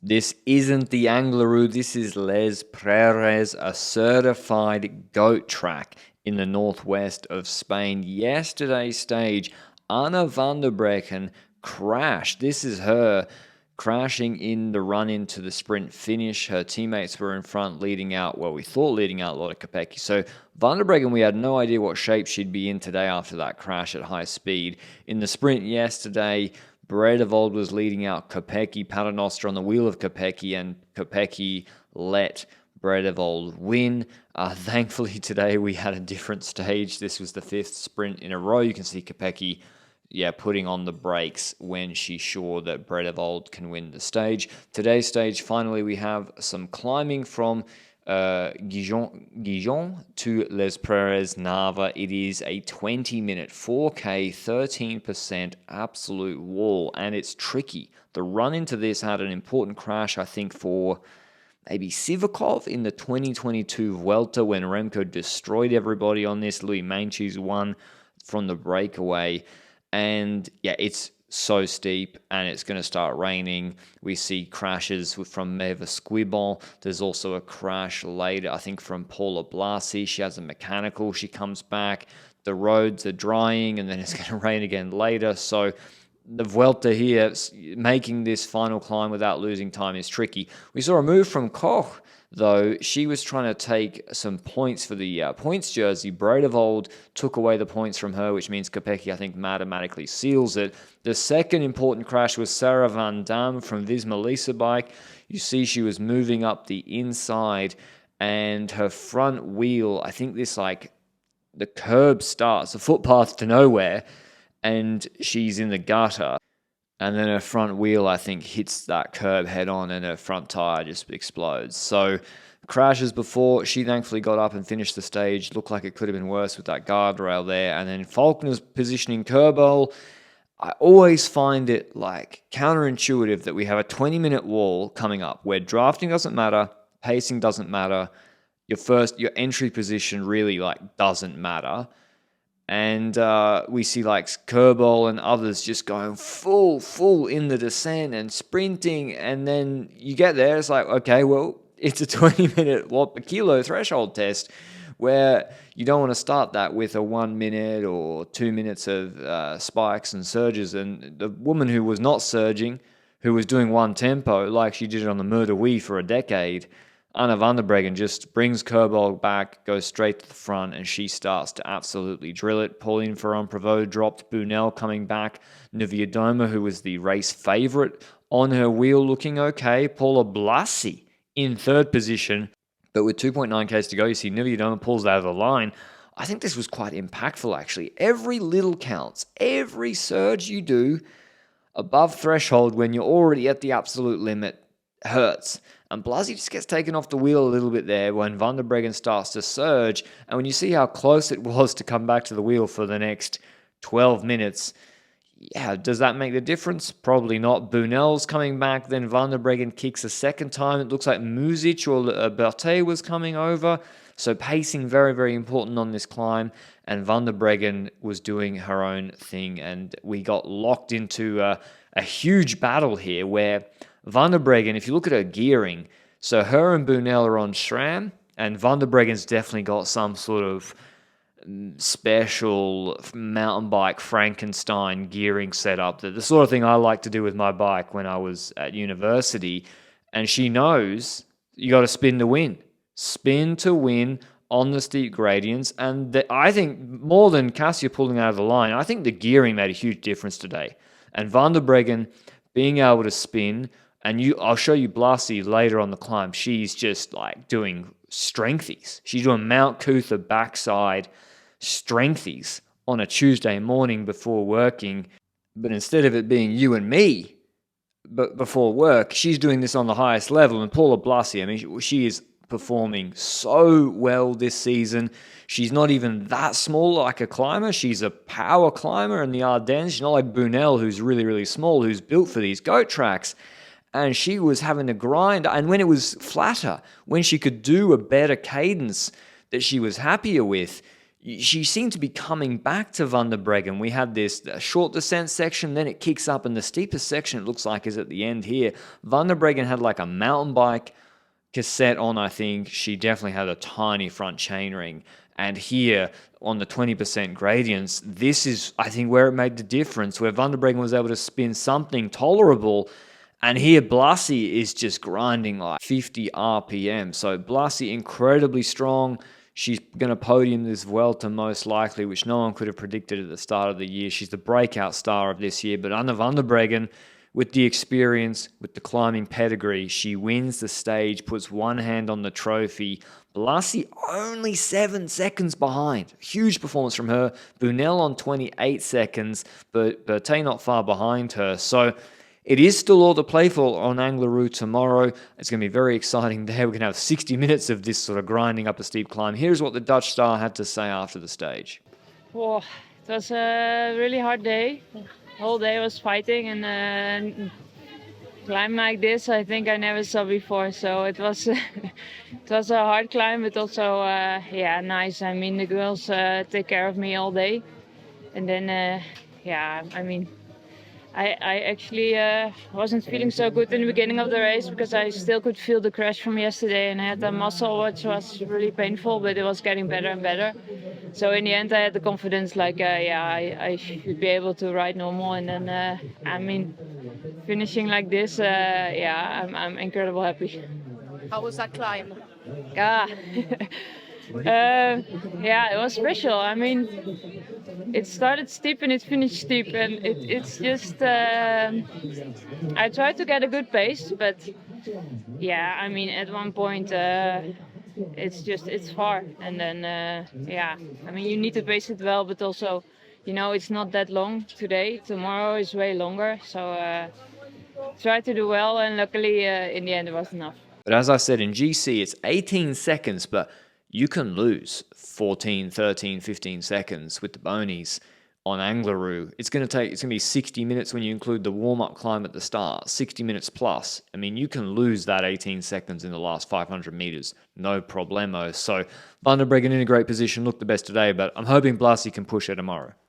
This isn't the Angleroo, this is Les Praeres, a certified goat track in the northwest of Spain. Yesterday's stage, Anna van der Breggen crashed. This is her crashing in the run into the sprint finish. Her teammates were in front leading out, well, we thought leading out Lotte Kopecky. So van der Breggen, we had no idea what shape she'd be in today after that crash at high speed. In the sprint yesterday, Bredevold was leading out Kopecky, Paternoster on the wheel of Kopecky, and Kopecky let Bredevold win. Thankfully today we had a different stage. This was the fifth sprint in a row. You can see Kopecky putting on the brakes when she's sure that Bredevold can win the stage. Today's stage, finally, we have some climbing from Gijon to Les Praeres Nava. It is a 20-minute 4K, 13% absolute wall, and it's tricky. The run into this had an important crash, I think, for maybe Sivakov in the 2022 Vuelta when Remco destroyed everybody on this. Louis Meintjes won from the breakaway. And yeah, it's so steep and it's going to start raining. We see crashes from Maeva Squibon. There's also a crash later, I think, from Paula Blasi. She has a mechanical. She comes back. The roads are drying and then it's going to rain again later. So the Vuelta here, making this final climb without losing time is tricky. We saw a move from Koch, though. She was trying to take some points for the points jersey. Bredevold took away the points from her, which means Kopecky, I think, mathematically seals it. The second important crash was Sarah Van Dam from Visma Lisa bike. You see she was moving up the inside, and her front wheel, I think the curb starts, a footpath to nowhere, and she's in the gutter. And then her front wheel, I think, hits that curb head on and her front tire just explodes. So crashes before. She thankfully got up and finished the stage. Looked like it could have been worse with that guardrail there. And then Faulkner's positioning Kerbal. I always find it counterintuitive that we have a 20-minute wall coming up where drafting doesn't matter, pacing doesn't matter, your entry position really doesn't matter. And we see Kerbal and others just going full in the descent and sprinting. And then you get there, it's okay, well, it's a 20-minute watt per kilo threshold test where you don't want to start that with a 1 minute or 2 minutes of spikes and surges. And the woman who was not surging, who was doing one tempo like she did it on the Mur de Huy for a decade, Anna van der Breggen just brings Kerbal back, goes straight to the front, and she starts to absolutely drill it. Pauline Ferrand-Prévot dropped Bunel coming back. Niewiadoma, who was the race favourite, on her wheel looking okay. Paula Blasi in third position, but with 2.9 Ks to go, you see Niewiadoma pulls out of the line. I think this was quite impactful, actually. Every little counts. Every surge you do above threshold when you're already at the absolute limit hurts. And Blasi just gets taken off the wheel a little bit there when Van der Breggen starts to surge. And when you see how close it was to come back to the wheel for the next 12 minutes, does that make the difference? Probably not. Bunel's coming back, then Van der Breggen kicks a second time. It looks like Music or Berthet was coming over. So pacing very, very important on this climb. And Van der Breggen was doing her own thing. And we got locked into a huge battle here where Van der Breggen, if you look at her gearing, so her and Bunel are on SRAM, and Van der Breggen's definitely got some sort of special mountain bike Frankenstein gearing setup, the sort of thing I like to do with my bike when I was at university. And she knows you got to spin to win. Spin to win on the steep gradients. And I think more than Cassia pulling out of the line, I think the gearing made a huge difference today. And Van der Breggen being able to spin, and I'll show you Blasi later on the climb. She's just doing strengthies. She's doing Mount Cootha backside strengthies on a Tuesday morning before working. But instead of it being you and me but before work, she's doing this on the highest level. And Paula Blasi, I mean, she is performing so well this season. She's not even that small like a climber. She's a power climber in the Ardennes. She's not like Bunel, who's really, really small, who's built for these goat tracks. And she was having to grind. And when it was flatter, when she could do a better cadence that she was happier with, she seemed to be coming back to Van der Breggen. We had this short descent section, then it kicks up, and the steepest section, it looks like, is at the end here. Van der Breggen had like a mountain bike cassette on, I think. She definitely had a tiny front chainring. And here, on the 20% gradients, this is, I think, where it made the difference, where Van der Breggen was able to spin something tolerable. And here, Blasi is just grinding like 50 RPM. So Blasi, incredibly strong. She's going to podium this Vuelta most likely, which no one could have predicted at the start of the year. She's the breakout star of this year. But Anna van der Breggen, with the experience, with the climbing pedigree, she wins the stage, puts one hand on the trophy. Blasi only 7 seconds behind. Huge performance from her. Bunel on 28 seconds, but Berthet not far behind her. So it is still all to play for on Angleroo tomorrow. It's going to be very exciting there. We're going to have 60 minutes of this sort of grinding up a steep climb. Here's what the Dutch star had to say after the stage. Well, it was a really hard day. The whole day was fighting, and climb like this I think I never saw before. So it was it was a hard climb, but also yeah, nice. I mean, the girls take care of me all day, and then yeah, I mean, I actually wasn't feeling so good in the beginning of the race because I still could feel the crash from yesterday, and I had a muscle which was really painful, but it was getting better and better. So in the end, I had the confidence, like, yeah, I should be able to ride normal, and then I mean, finishing like this, yeah, I'm incredibly happy. How was that climb? Yeah. Yeah, it was special. I mean, it started steep and it finished steep, and it's just I tried to get a good pace, but yeah, I mean, at one point it's far, and then yeah, I mean, you need to pace it well, but also, you know, it's not that long today. Tomorrow is way longer, so try to do well, and luckily in the end it was enough. But as I said, in GC, it's 18 seconds, but you can lose 14, 13, 15 seconds with the bonies on Angleroo. It's going to be 60 minutes when you include the warm-up climb at the start, 60 minutes plus. I mean, you can lose that 18 seconds in the last 500 meters, no problemo. So Van der Breggen in a great position, looked the best today, but I'm hoping Blasi can push her tomorrow.